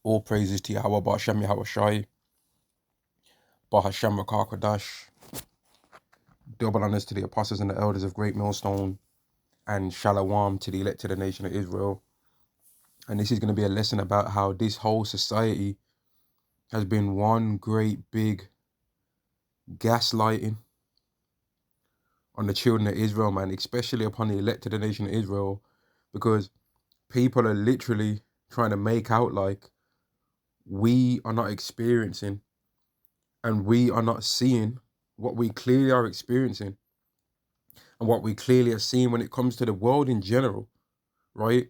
All praises to Yahweh, Ba'ashem Yahushai, Ba'ashem Rakakadash. Double honors to the apostles and the elders of Great Millstone, and Shalom to the elect of the nation of Israel. And this is going to be a lesson about how this whole society has been one great big gaslighting on the children of Israel, man, especially upon the elect of the nation of Israel, because people are literally trying to make out like we are not experiencing and we are not seeing what we clearly are experiencing and what we clearly are seeing when it comes to the world in general, right?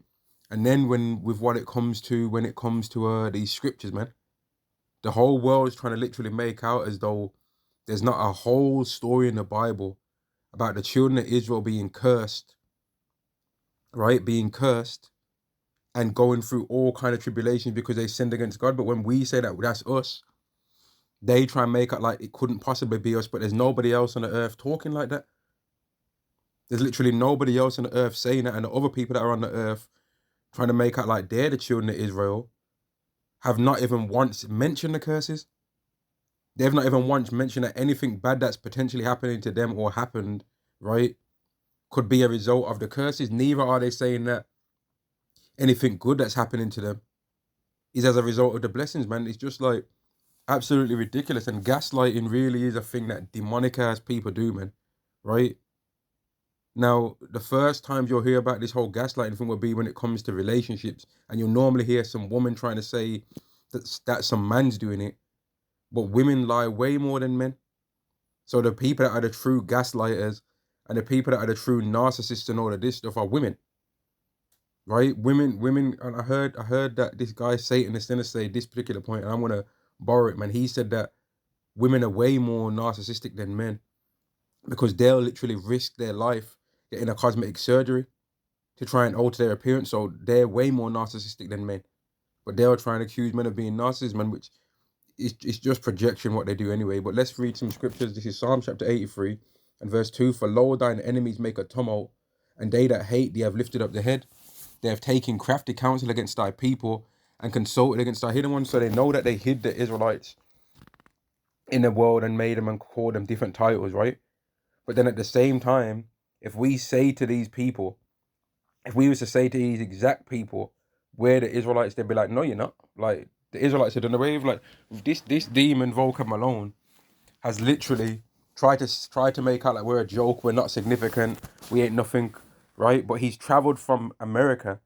And then when it comes to these scriptures, man, the whole world is trying to literally make out as though there's not a whole story in the Bible about the children of Israel being cursed, right? Being cursed and going through all kind of tribulations because they sinned against God. But when we say that that's us, they try and make it like it couldn't possibly be us, but there's nobody else on the earth talking like that. There's literally nobody else on the earth saying that, and the other people that are on the earth trying to make out like they're the children of Israel have not even once mentioned the curses. They've not even once mentioned that anything bad that's potentially happening to them or happened, right, could be a result of the curses. Neither are they saying that anything good that's happening to them is as a result of the blessings, man. It's just like absolutely ridiculous. And gaslighting really is a thing that demonic ass people do, man, right? Now, the first times you'll hear about this whole gaslighting thing will be when it comes to relationships, and you'll normally hear some woman trying to say that some man's doing it, but women lie way more than men. So the people that are the true gaslighters and the people that are the true narcissists and all of this stuff are women, right? Women, and I heard that this guy Satan is gonna say this particular point, and I'm gonna borrow it, man. He said that women are way more narcissistic than men because they'll literally risk their life getting a cosmetic surgery to try and alter their appearance. So they're way more narcissistic than men. But they'll try and accuse men of being narcissists, man, which it's just projection what they do anyway. But let's read some scriptures. This is Psalm chapter 83 and verse 2. For lo, thine enemies make a tumult, and they that hate thee have lifted up the head. They have taken crafty counsel against thy people and consulted against thy hidden ones. So they know that they hid the Israelites in the world and made them and called them different titles, right? But then at the same time, if we say to these people, if we was to say to these exact people, we're the Israelites, they'd be like, no, you're not. Like, the Israelites are done away with. Like, this demon, Volker Malone, has literally tried to make out like we're a joke, we're not significant, we ain't nothing, right? But he's traveled from America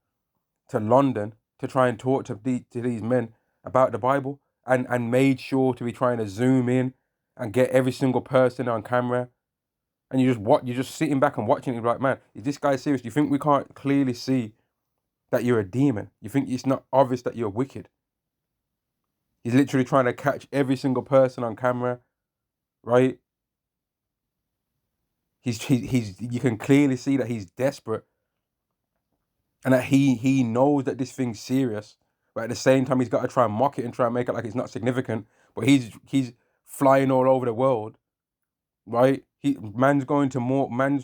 to London to try and talk to these men about the Bible and made sure to be trying to zoom in and get every single person on camera. And you're just sitting back and watching it like, man, is this guy serious? Do you think we can't clearly see that you're a demon? You think it's not obvious that you're wicked? He's literally trying to catch every single person on camera, right? He's you can clearly see that he's desperate and that he knows that this thing's serious, but at the same time he's got to try and mock it and try and make it like it's not significant. But he's flying all over the world, right? Man's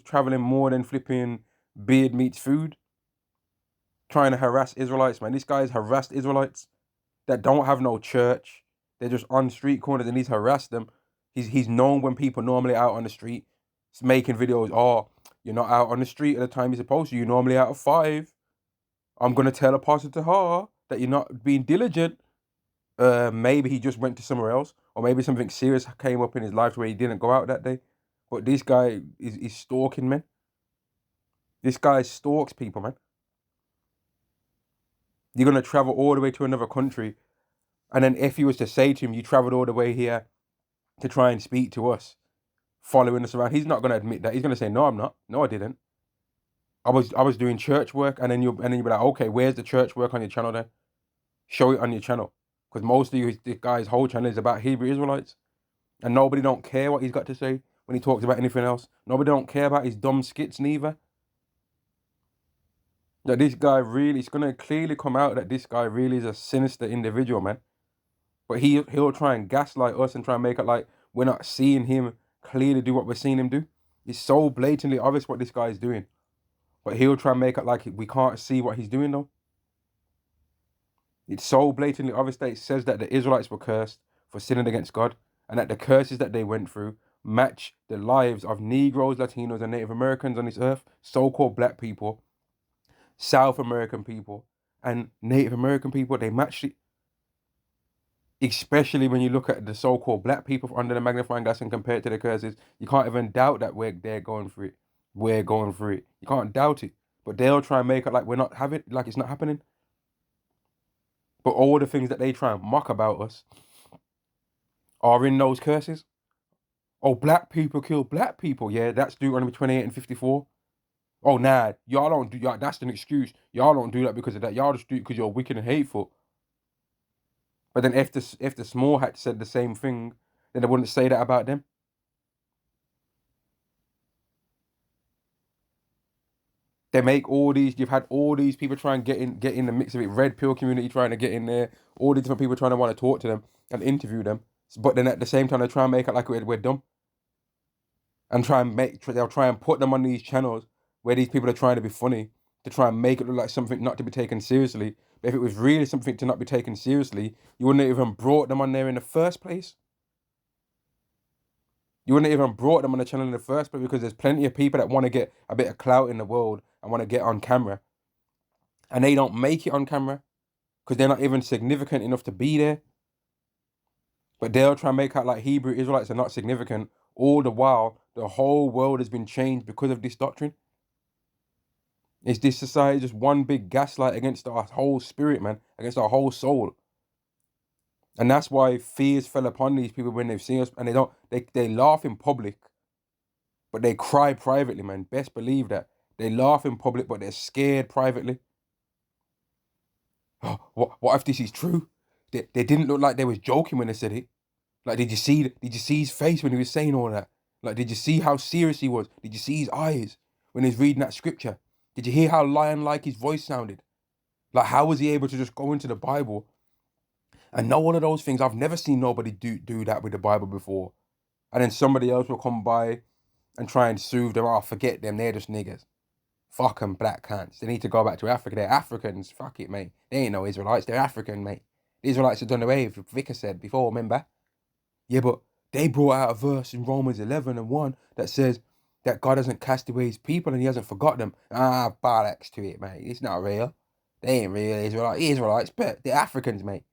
traveling more than flipping beard meets food, trying to harass Israelites, man. This guy's harassed Israelites that don't have no church. They're just on street corners and he's harassed them. He's known when people normally out on the street making videos. Oh, you're not out on the street at the time you're supposed to. You're normally out at 5. I'm gonna tell Apostle Tahar that you're not being diligent. Maybe he just went to somewhere else, or maybe something serious came up in his life where he didn't go out that day. But this guy is stalking, man. This guy stalks people, man. You're gonna travel all the way to another country, and then if he was to say to him, you traveled all the way here to try and speak to us, following us around, he's not gonna admit that. He's gonna say, no, I'm not. No, I didn't. I was doing church work, and then you'll be like, okay, where's the church work on your channel then? Show it on your channel. Because most of this guy's whole channel is about Hebrew Israelites. And nobody don't care what he's got to say when he talks about anything else. Nobody don't care about his dumb skits neither. That this guy really, it's going to clearly come out that this guy really is a sinister individual, man. But he'll try and gaslight us and try and make it like we're not seeing him clearly do what we're seeing him do. It's so blatantly obvious what this guy is doing. But he'll try and make it like we can't see what he's doing though. It's so blatantly obvious that it says that the Israelites were cursed for sinning against God, and that the curses that they went through match the lives of Negroes, Latinos, and Native Americans on this earth, so-called black people, South American people, and Native American people. They match it, especially when you look at the so-called black people under the magnifying glass and compare it to the curses. You can't even doubt that they're going through it. We're going through it. You can't doubt it. But they'll try and make it like we're not having, like it's not happening. But all the things that they try and mock about us are in those curses. Oh, black people kill black people. Yeah, that's Deuteronomy 28 and 54. Oh, nah, y'all don't do y'all. That's an excuse. Y'all don't do that because of that. Y'all just do it because you're wicked and hateful. But then if the small hat said the same thing, then they wouldn't say that about them. They make all these. You've had all these people try and get in the mix of it. Red pill community trying to get in there. All these different people trying to want to talk to them and interview them. But then at the same time, they try and make it like we're dumb and they'll try and put them on these channels where these people are trying to be funny to try and make it look like something not to be taken seriously. But if it was really something to not be taken seriously, you wouldn't have even brought them on there in the first place. You wouldn't have even brought them on the channel in the first place because there's plenty of people that want to get a bit of clout in the world and want to get on camera. And they don't make it on camera because they're not even significant enough to be there. But they'll try and make out like Hebrew Israelites are not significant. All the while, the whole world has been changed because of this doctrine. Is this society just one big gaslight against our whole spirit, man? Against our whole soul? And that's why fears fell upon these people when they've seen us, and they laugh in public, but they cry privately, man. Best believe that. They laugh in public, but they're scared privately. Oh, what if this is true? They didn't look like they was joking when they said it. Like, did you see his face when he was saying all that? Like, did you see how serious he was? Did you see his eyes when he was reading that scripture? Did you hear how lion-like his voice sounded? Like, how was he able to just go into the Bible and know all of those things? I've never seen nobody do that with the Bible before. And then somebody else will come by and try and soothe them. Oh, forget them. They're just niggas. Fuck them, black cunts. They need to go back to Africa. They're Africans. Fuck it, mate. They ain't no Israelites. They're African, mate. The Israelites have done away with, Vicar said before, remember? Yeah, but they brought out a verse in Romans 11 and 1 that says that God hasn't cast away his people and he hasn't forgotten them. Ah, bollocks to it, mate. It's not real. They ain't real Israelites, but they're Africans, mate.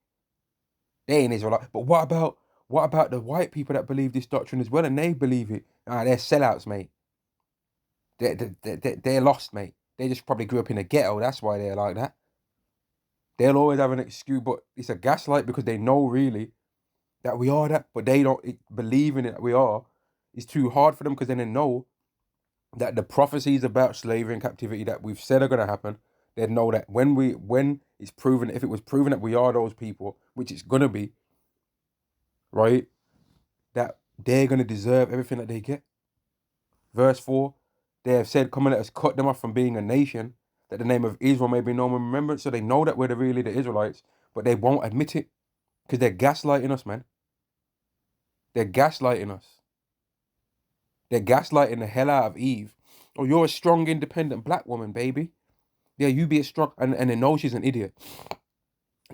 They ain't Israelites. But what about the white people that believe this doctrine as well and they believe it? Ah, they're sellouts, mate. They're lost, mate. They just probably grew up in a ghetto. That's why they're like that. They'll always have an excuse, but it's a gaslight because they know really that we are that, but they don't believe in it that we are. It's too hard for them because then they know that the prophecies about slavery and captivity that we've said are going to happen, they know that when it's proven, if it was proven that we are those people, which it's going to be, right, that they're going to deserve everything that they get. Verse 4, they have said, come and let us cut them off from being a nation, that the name of Israel may be known in remembrance. So they know that we're really the Israelites, but they won't admit it because they're gaslighting us, man. They're gaslighting us. They're gaslighting the hell out of Eve. Oh, you're a strong, independent black woman, baby. Yeah, you be a strong... And they know she's an idiot.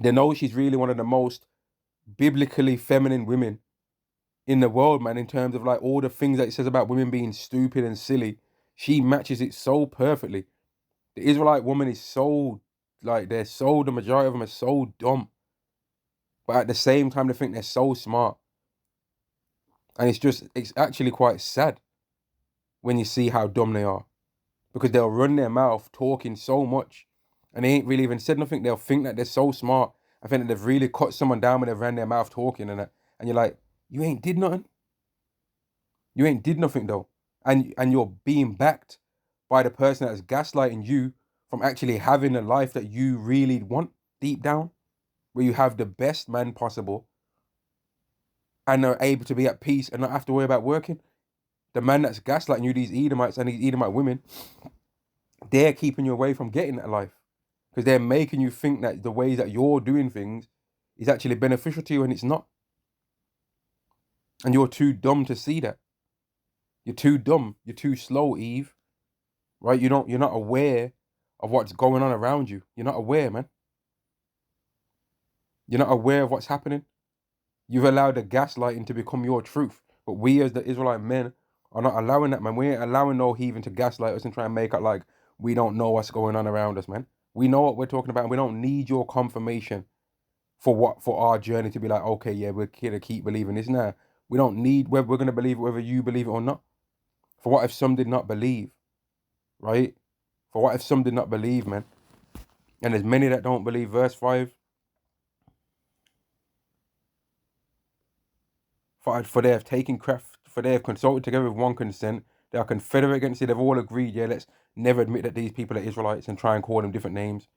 They know she's really one of the most biblically feminine women in the world, man, in terms of like all the things that it says about women being stupid and silly. She matches it so perfectly. The Israelite woman is so... Like, the majority of them are so dumb. But at the same time, they think they're so smart. And it's actually quite sad when you see how dumb they are. Because they'll run their mouth talking so much and they ain't really even said nothing. They'll think that they're so smart. I think that they've really cut someone down when they've ran their mouth talking and that. And you're like, you ain't did nothing. You ain't did nothing though. And you're being backed by the person that's gaslighting you from actually having a life that you really want deep down, where you have the best man possible and are able to be at peace and not have to worry about working. The man that's gaslighting you, these Edomites and these Edomite women, they're keeping you away from getting that life because they're making you think that the ways that you're doing things is actually beneficial to you and it's not. And you're too dumb to see that. You're too dumb. You're too slow, Eve. Right? You're not aware of what's going on around you. You're not aware, man. You're not aware of what's happening. You've allowed the gaslighting to become your truth. But we as the Israelite men are not allowing that, man. We ain't allowing no heathen to gaslight us and try and make it like we don't know what's going on around us, man. We know what we're talking about, and we don't need your confirmation for our journey to be like, okay, yeah, we're here to keep believing this. Nah, we don't need whether we're gonna believe it, whether you believe it or not. For what if some did not believe, right? For what if some did not believe, man? And there's many that don't believe. Verse 5. For they have taken craft, for they have consulted together with one consent. They are confederate against it. They've all agreed, yeah, let's never admit that these people are Israelites and try and call them different names.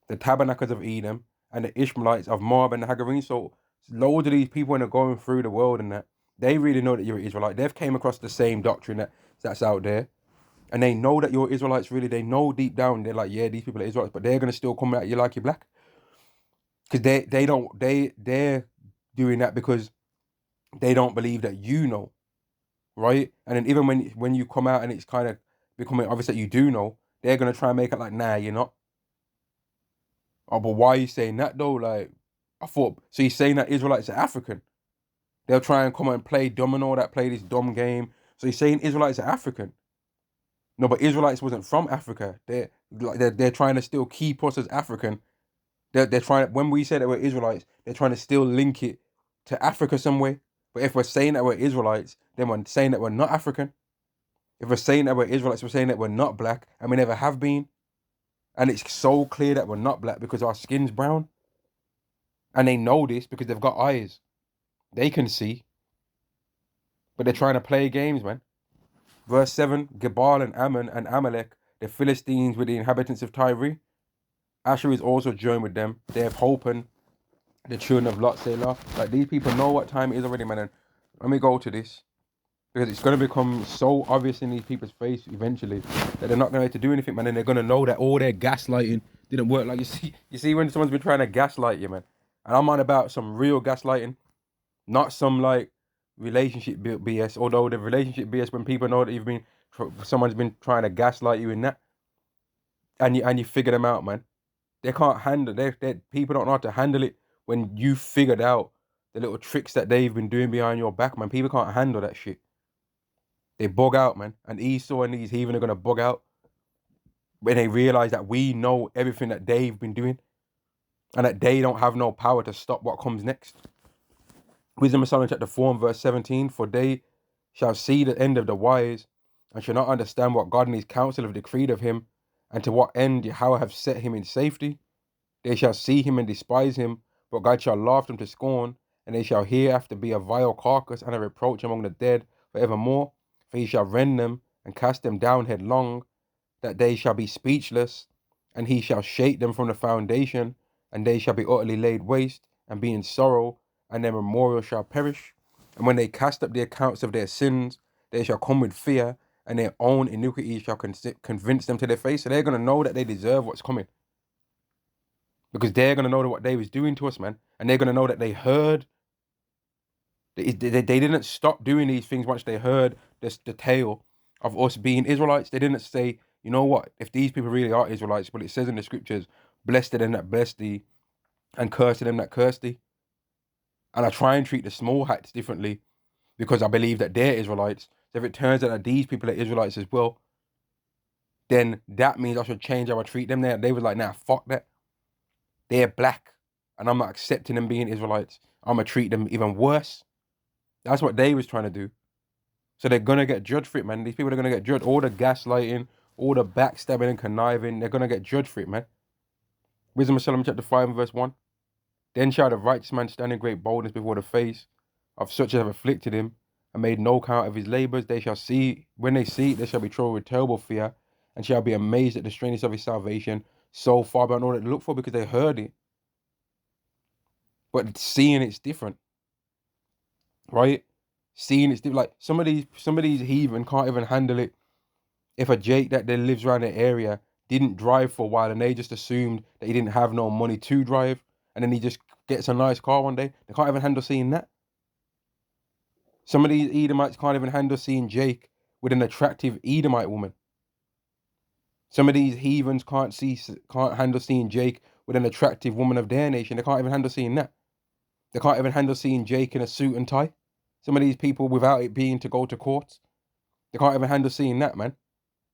The Tabernacles of Edom and the Ishmaelites of Moab and the Hagarenes. So loads of these people when they're going through the world and that, they really know that you're an Israelite. They've came across the same doctrine that's out there. And they know that you're Israelites, really. They know deep down, they're like, yeah, these people are Israelites, but they're going to still come at you like you're black. Because they're doing that because they don't believe that you know, right? And then even when you come out and it's kind of becoming obvious that you do know, they're going to try and make it like, nah, you're not. Oh, but why are you saying that though? Like, I thought, so you're saying that Israelites are African? They'll try and come and play domino, that play this dumb game. So you're saying Israelites are African? No, but Israelites wasn't from Africa. They're trying to still keep us as African. They're trying, when we say that we're Israelites, they're trying to still link it to Africa some way. But if we're saying that we're Israelites, then we're saying that we're not African. If we're saying that we're Israelites, we're saying that we're not black, and we never have been. And it's so clear that we're not black because our skin's brown. And they know this because they've got eyes. They can see. But they're trying to play games, man. Verse 7, Gebal and Ammon and Amalek, the Philistines with the inhabitants of Tyre. Asher is also joined with them. They have hope and the children of Lot, Selah. Like, these people know what time it is already, man. And let me go to this. Because it's going to become so obvious in these people's face eventually that they're not going to have to do anything, man. And they're going to know that all their gaslighting didn't work. Like, you see when someone's been trying to gaslight you, man. And I'm on about some real gaslighting, not some, like, relationship BS. Although the relationship BS, when people know that someone's been trying to gaslight you in that, and you figure them out, man. They can't handle. People don't know how to handle it when you figured out the little tricks that they've been doing behind your back, man. People can't handle that shit. They bug out, man. And Esau and these heathen are gonna bug out when they realize that we know everything that they've been doing, and that they don't have no power to stop what comes next. Wisdom of Solomon chapter 4 and verse 17. For they shall see the end of the wise, and shall not understand what God and his counsel have decreed of him, and to what end Yahweh have set him in safety. They shall see him and despise him, but God shall laugh them to scorn, and they shall hereafter be a vile carcass and a reproach among the dead for evermore. For he shall rend them and cast them down headlong, that they shall be speechless, and he shall shake them from the foundation, and they shall be utterly laid waste, and be in sorrow, and their memorial shall perish. And when they cast up the accounts of their sins, they shall come with fear, and their own iniquity shall convince them to their face. So they're going to know that they deserve what's coming. Because they're going to know what they was doing to us, man. And they're going to know that they heard. They didn't stop doing these things once they heard the tale of us being Israelites. They didn't say, you know what, if these people really are Israelites, but it says in the scriptures, blessed are them that bless thee, and cursed are them that curse thee. And I try and treat the small hats differently because I believe that they're Israelites. So if it turns out that these people are Israelites as well, then that means I should change how I treat them. They were like, nah, fuck that. They're black, and I'm not accepting them being Israelites. I'm going to treat them even worse. That's what they was trying to do. So they're going to get judged for it, man. These people are going to get judged. All the gaslighting, all the backstabbing and conniving, they're going to get judged for it, man. Wisdom of Solomon chapter 5 and verse 1. Then shall the righteous man stand in great boldness before the face of such as have afflicted him, and made no count of his labors. They shall see, when they see it, they shall be troubled with terrible fear, and shall be amazed at the strangeness of his salvation, so far beyond all that they look for, because they heard it. But seeing it's different, right? Seeing it's different. Like some of these heathen can't even handle it. If a Jake that lives around the area didn't drive for a while and they just assumed that he didn't have no money to drive, and then he just gets a nice car one day, they can't even handle seeing that. Some of these Edomites can't even handle seeing Jake with an attractive Edomite woman. Some of these heathens can't handle seeing Jake with an attractive woman of their nation. They can't even handle seeing that. They can't even handle seeing Jake in a suit and tie. Some of these people, without it being to go to court, they can't even handle seeing that, man.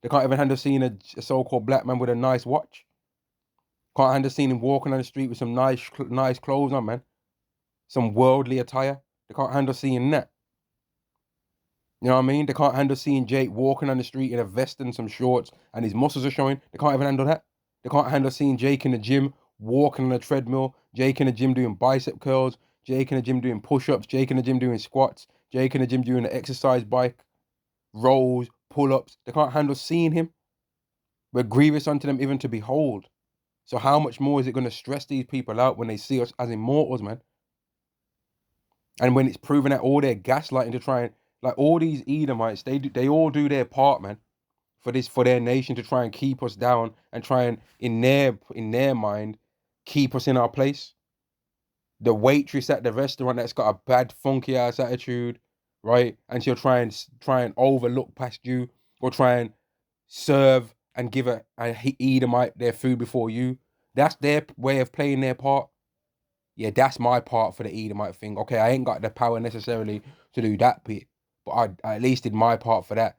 They can't even handle seeing a so-called black man with a nice watch. Can't handle seeing him walking on the street with some nice clothes on, man. Some worldly attire. They can't handle seeing that. You know what I mean? They can't handle seeing Jake walking on the street in a vest and some shorts and his muscles are showing. They can't even handle that. They can't handle seeing Jake in the gym walking on a treadmill, Jake in the gym doing bicep curls, Jake in the gym doing push-ups, Jake in the gym doing squats, Jake in the gym doing the exercise bike, rows, pull-ups. They can't handle seeing him. We're grievous unto them even to behold. So how much more is it going to stress these people out when they see us as immortals, man? And when it's proven that all their gaslighting to try and, like, all these Edomites, they all do their part, man, for their nation to try and keep us down and try and in their mind keep us in our place. The waitress at the restaurant that's got a bad funky ass attitude, right? And she'll try and overlook past you or try and serve and give a Edomite their food before you. That's their way of playing their part. Yeah, that's my part for the Edomite thing. Okay, I ain't got the power necessarily to do that bit, but I at least did my part for that.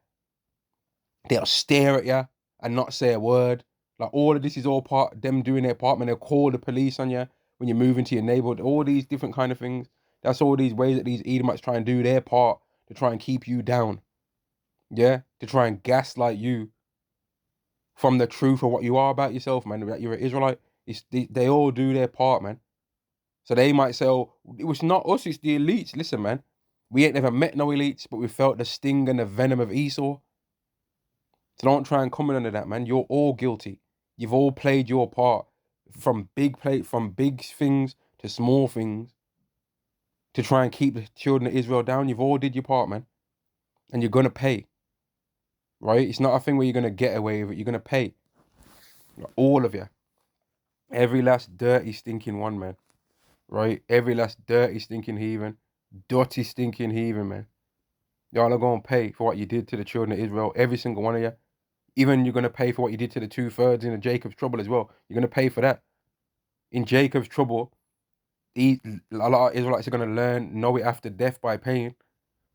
They'll stare at you and not say a word. Like, all of this is all part them doing their part, man. They'll call the police on you when you move into your neighborhood. All these different kind of things. That's all these ways that these Edomites try and do their part to try and keep you down. Yeah, to try and gaslight you from the truth of what you are about yourself, man. That you're an Israelite. They all do their part, man. So they might say, "Oh, it was not us, it's the elites." Listen, man, we ain't never met no elites, but we felt the sting and the venom of Esau. So don't try and comment under that, man. You're all guilty. You've all played your part, from big things to small things, to try and keep the children of Israel down. You've all did your part, man, and you're gonna pay. Right? It's not a thing where you're gonna get away with it. You're gonna pay, all of you, every last dirty, stinking one, man. Right? Every last dirty, stinking heathen, dirty, stinking heathen, man. Y'all are gonna pay for what you did to the children of Israel. Every single one of you. Even you're gonna pay for what you did to the 2/3 in the Jacob's trouble as well. You're gonna pay for that. In Jacob's trouble, a lot of Israelites are gonna know it after death by paying.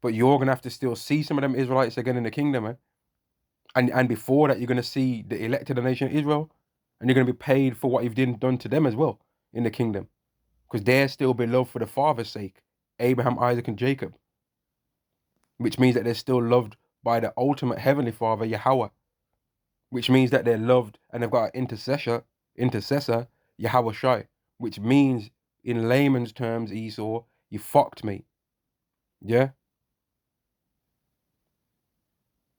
But you're gonna have to still see some of them Israelites again in the kingdom, man. And before that, you're gonna see the elected nation of Israel, and you're gonna be paid for what you've done to them as well in the kingdom, because they're still beloved for the Father's sake, Abraham, Isaac, and Jacob, which means that they're still loved by the ultimate heavenly Father, Yahweh, which means that they're loved and they've got an intercessor, Yahweh Shai, which means in layman's terms, Esau, you fucked me. Yeah?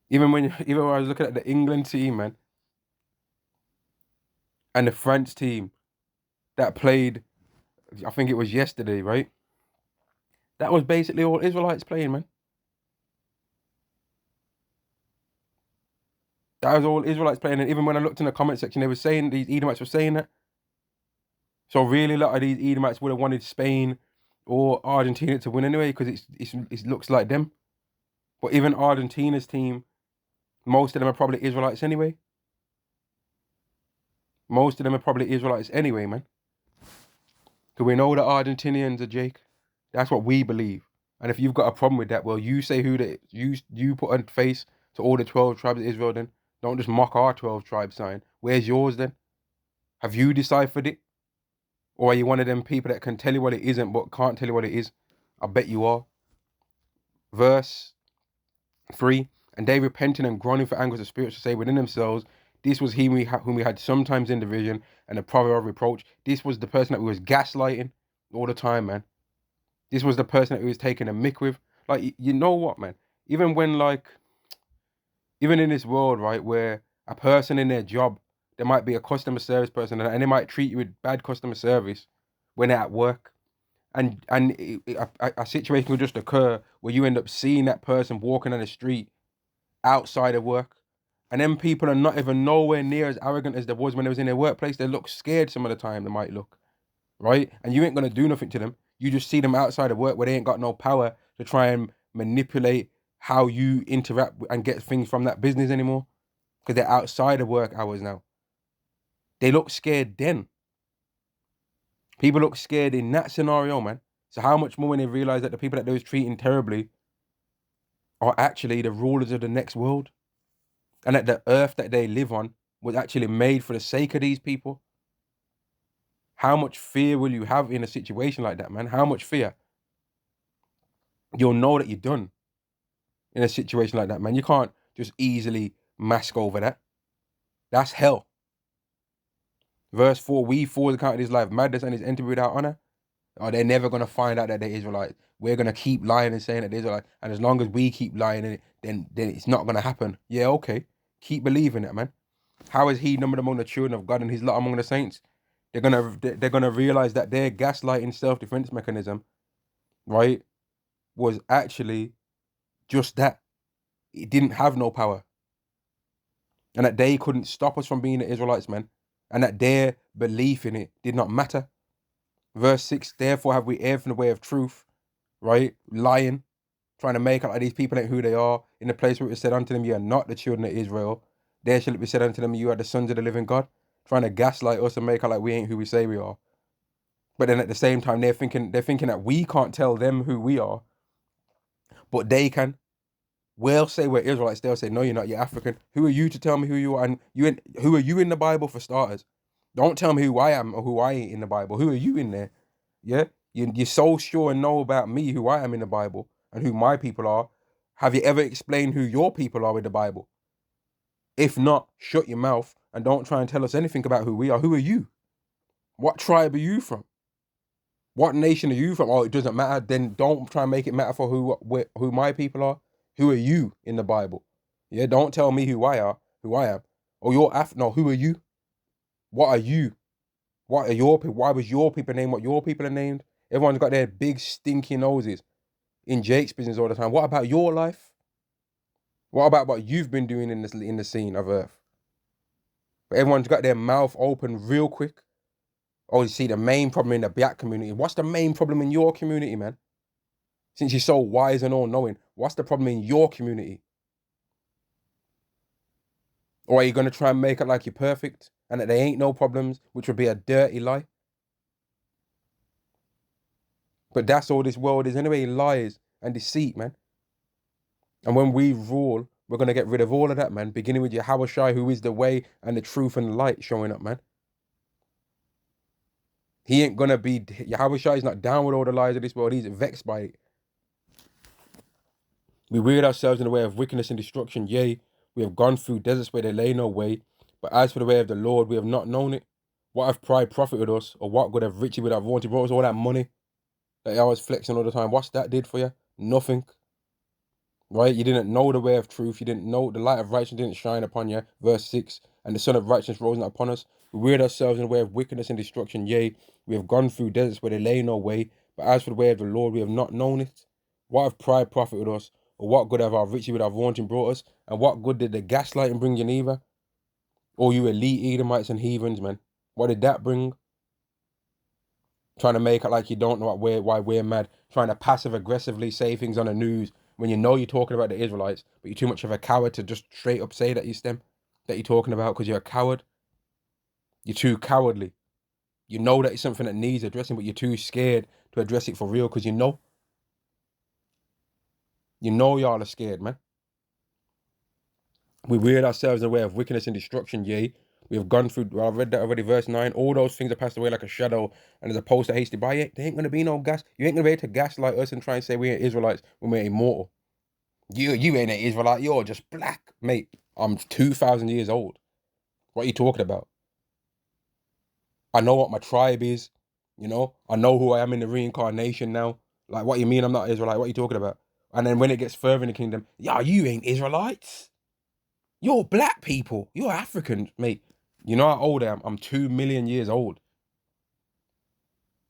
Even when I was looking at the England team, man, and the French team that played, I think it was yesterday, right? That was basically all Israelites playing, man. That was all Israelites playing. And even when I looked in the comment section, they were saying, these Edomites were saying that. So really, a lot of these Edomites would have wanted Spain or Argentina to win anyway, because it looks like them. But even Argentina's team, most of them are probably Israelites anyway. Most of them are probably Israelites anyway, man. Because we know the Argentinians are Jake. That's what we believe. And if you've got a problem with that, well, you say you put a face to all the 12 tribes of Israel then. Don't just mock our 12 tribe sign. Where's yours then? Have you deciphered it? Or are you one of them people that can tell you what it isn't but can't tell you what it is? I bet you are. Verse 3, and they repenting and groaning for anguish of spirits to say within themselves, this was he whom we had sometimes in division and a proverb of reproach. This was the person that we was gaslighting all the time, man. This was the person that we was taking a mick with. Like, you know what, man? Even when, like, even in this world, right, where a person in their job, there might be a customer service person and they might treat you with bad customer service when they're at work. And a situation will just occur where you end up seeing that person walking on the street outside of work. And then people are not even nowhere near as arrogant as they was when they was in their workplace. They look scared some of the time, they might look, right? And you ain't going to do nothing to them. You just see them outside of work where they ain't got no power to try and manipulate how you interact and get things from that business anymore, because they're outside of work hours now. They look scared then. People look scared in that scenario, man. So how much more when they realize that the people that they was treating terribly are actually the rulers of the next world, and that the earth that they live on was actually made for the sake of these people? How much fear will you have in a situation like that, man? How much fear? You'll know that you're done in a situation like that, man. You can't just easily mask over that. That's hell. Verse 4, we fools account his life madness and his entered without honor. Oh, they're never going to find out that they're Israelites. We're going to keep lying and saying that they're Israelites. And as long as we keep lying in it, then it's not going to happen. Yeah, okay. Keep believing it, man. How is he numbered among the children of God and his lot among the saints? They're gonna realize that their gaslighting self-defense mechanism, right, was actually just that. It didn't have no power. And that they couldn't stop us from being the Israelites, man. And that their belief in it did not matter. Verse 6, therefore have we erred from the way of truth, right? Lying, trying to make out like these people ain't who they are. In the place where it said unto them, you are not the children of Israel. There shall it be said unto them, you are the sons of the living God. Trying to gaslight us and make out like we ain't who we say we are. But then at the same time, they're thinking that we can't tell them who we are, but they can. We'll say we're Israelites. They'll say, no, you're not. You're African. Who are you to tell me who you are? And who are you in the Bible for starters? Don't tell me who I am or who I ain't in the Bible. Who are you in there? Yeah, you're so sure and know about me, who I am in the Bible, and who my people are. Have you ever explained who your people are in the Bible? If not, shut your mouth and don't try and tell us anything about who we are. Who are you? What tribe are you from? What nation are you from? Oh, it doesn't matter. Then don't try and make it matter for who my people are. Who are you in the Bible? Yeah, don't tell me who I am. Oh, no, who are you? What are you? What are your people? Why was your people named what your people are named? Everyone's got their big stinky noses in Jake's business all the time. What about your life? What about what you've been doing in the scene of Earth? But everyone's got their mouth open real quick. Oh, you see the main problem in the black community. What's the main problem in your community, man? Since you're so wise and all-knowing, what's the problem in your community? Or are you going to try and make it like you're perfect and that there ain't no problems, which would be a dirty lie? But that's all this world is anyway, lies and deceit, man. And when we rule, we're going to get rid of all of that, man, beginning with Yahushua, who is the way and the truth and the light showing up, man. He ain't going to be, Yahushua is not down with all the lies of this world. He's vexed by it. We weird ourselves in the way of wickedness and destruction. Yea, we have gone through deserts where there lay no way. But as for the way of the Lord, we have not known it. What have pride profited us? Or what good have riches without vaunting brought us? All that money that I was flexing all the time. What's that did for you? Nothing. Right? You didn't know the way of truth. You didn't know the light of righteousness didn't shine upon you. Verse 6. And the sun of righteousness rose not upon us. We weird ourselves in the way of wickedness and destruction. Yea, we have gone through deserts where there lay no way. But as for the way of the Lord, we have not known it. What have pride profited us? Or what good have our riches with our vaunting brought us? And what good did the gaslighting bring you neither? Or you elite Edomites and heathens, man. What did that bring? Trying to make it like you don't know why we're mad. Trying to passive aggressively say things on the news when you know you're talking about the Israelites, but you're too much of a coward to just straight up say that that you're talking about because you're a coward. You're too cowardly. You know that it's something that needs addressing, but you're too scared to address it for real because you know y'all are scared, man. We weird ourselves in the way of wickedness and destruction, yea. We have gone through, well, I read that already, verse 9. All those things are passed away like a shadow, and as a post that hasty by it, there ain't going to be no gas. You ain't going to be able to gaslight us and try and say we ain't Israelites when we're immortal. You ain't an Israelite, you're just black. Mate, I'm 2,000 years old. What are you talking about? I know what my tribe is, you know? I know who I am in the reincarnation now. Like, what you mean I'm not Israelite? What are you talking about? And then when it gets further in the kingdom, yeah, you ain't Israelites. You're black people. You're African, mate. You know how old I am? I'm 2 million years old.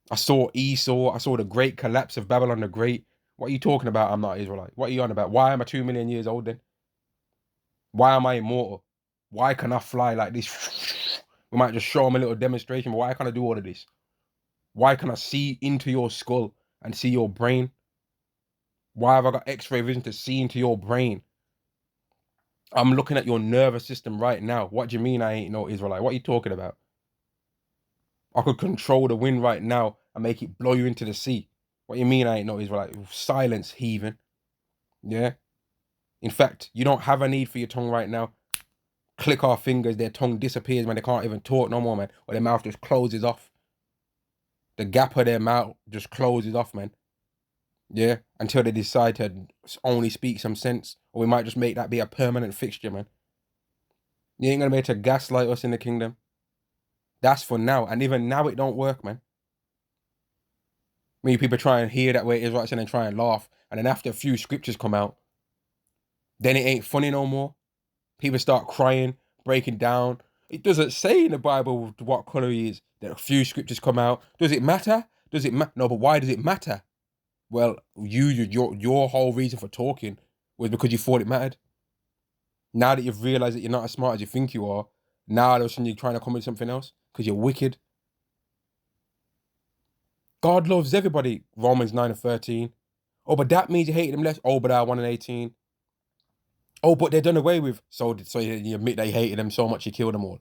I saw Esau. I saw the great collapse of Babylon the Great. What are you talking about? I'm not Israelite. What are you on about? Why am I 2 million years old then? Why am I immortal? Why can I fly like this? We might just show them a little demonstration, but why can't I do all of this? Why can I see into your skull and see your brain? Why have I got X-ray vision to see into your brain? I'm looking at your nervous system right now. What do you mean I ain't no Israelite? What are you talking about? I could control the wind right now and make it blow you into the sea. What you mean I ain't no Israelite? Silence, heathen. Yeah? In fact, you don't have a need for your tongue right now. Click our fingers, their tongue disappears, man. They can't even talk no more, man. Or their mouth just closes off. The gap of their mouth just closes off, man. Yeah? Until they decide to only speak some sense. Or we might just make that be a permanent fixture, man. You ain't gonna be able to gaslight us in the kingdom. That's for now. And even now it don't work, man. Many people try and hear that way Israelites and then try and laugh. And then after a few scriptures come out, then it ain't funny no more. People start crying, breaking down. It doesn't say in the Bible what color he is. Then a few scriptures come out. Does it matter? Does it matter? No, but why does it matter? Well, your whole reason for talking was because you thought it mattered. Now that you've realized that you're not as smart as you think you are, now all of a sudden you're trying to come with something else because you're wicked. God loves everybody. Romans 9:13. Oh, but that means you hated them less. Oh, but I 1:18. Oh, but they're done away with. So you admit they hated them so much you killed them all.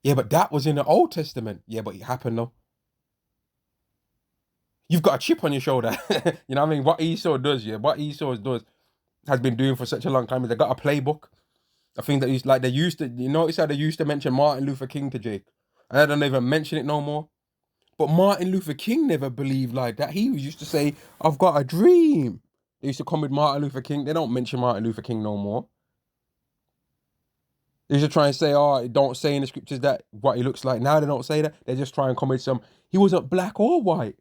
Yeah, but that was in the Old Testament. Yeah, but it happened though. You've got a chip on your shoulder. You know what I mean? What Esau does, what Esau has been doing for such a long time is they got a playbook. I think that they used to, you notice how they used to mention Martin Luther King to Jake. And they don't even mention it no more. But Martin Luther King never believed like that. He used to say, I've got a dream. They used to come with Martin Luther King. They don't mention Martin Luther King no more. They used to try and say, oh, don't say in the scriptures that what he looks like. Now they don't say that. They just try and come with some, he wasn't black or white.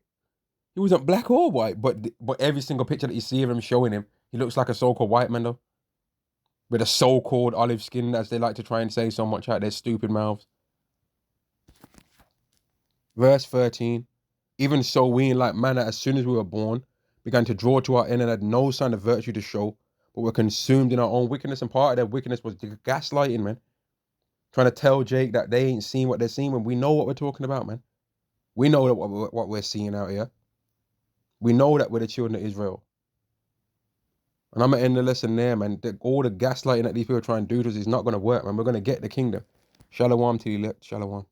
He wasn't black or white. But every single picture that you see of him showing him, he looks like a so-called white man though. With a so-called olive skin, as they like to try and say so much out their stupid mouths. Verse 13. Even so, we in like manner, as soon as we were born, began to draw to our end and had no sign of virtue to show, but were consumed in our own wickedness. And part of their wickedness was the gaslighting, man. Trying to tell Jake that they ain't seen what they're seeing when we know what we're talking about, man. We know that what we're seeing out here. We know that we're the children of Israel. And I'm going to end the lesson there, man. All the gaslighting that these people try and do to us is not going to work, man. We're going to get the kingdom. Shalom to you, Shalom.